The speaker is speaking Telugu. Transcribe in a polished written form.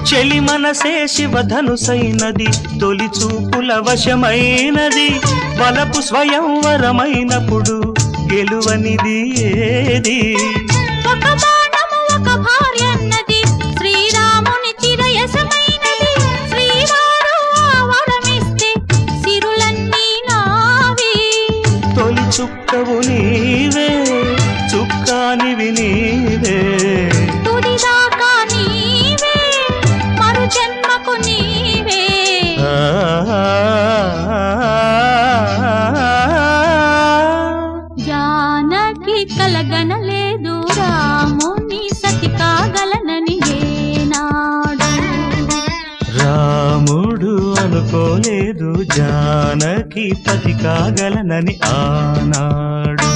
చెలి మనసే శివధనుసైనది తొలి చూపుల వశమైనది బలపు స్వయంవరమైనప్పుడు గెలువనిది ఏది ఒక బాణము ఒక భార్యన్నది శ్రీరాముని చిరయసమైనది శ్రీవారు వరమిస్తే సిరులన్నీ నావి తొలి చుక్కవు నీవే చుక్కానివి నీవే తుదిదాకా నీవే మరు జన్మకు నీవే జానకి కలగనలేదు రాముని సతి కాగలనని ఏనాడు రాముడు అనుకోలేదు జానకి పతి కాగలనని ఆనాడు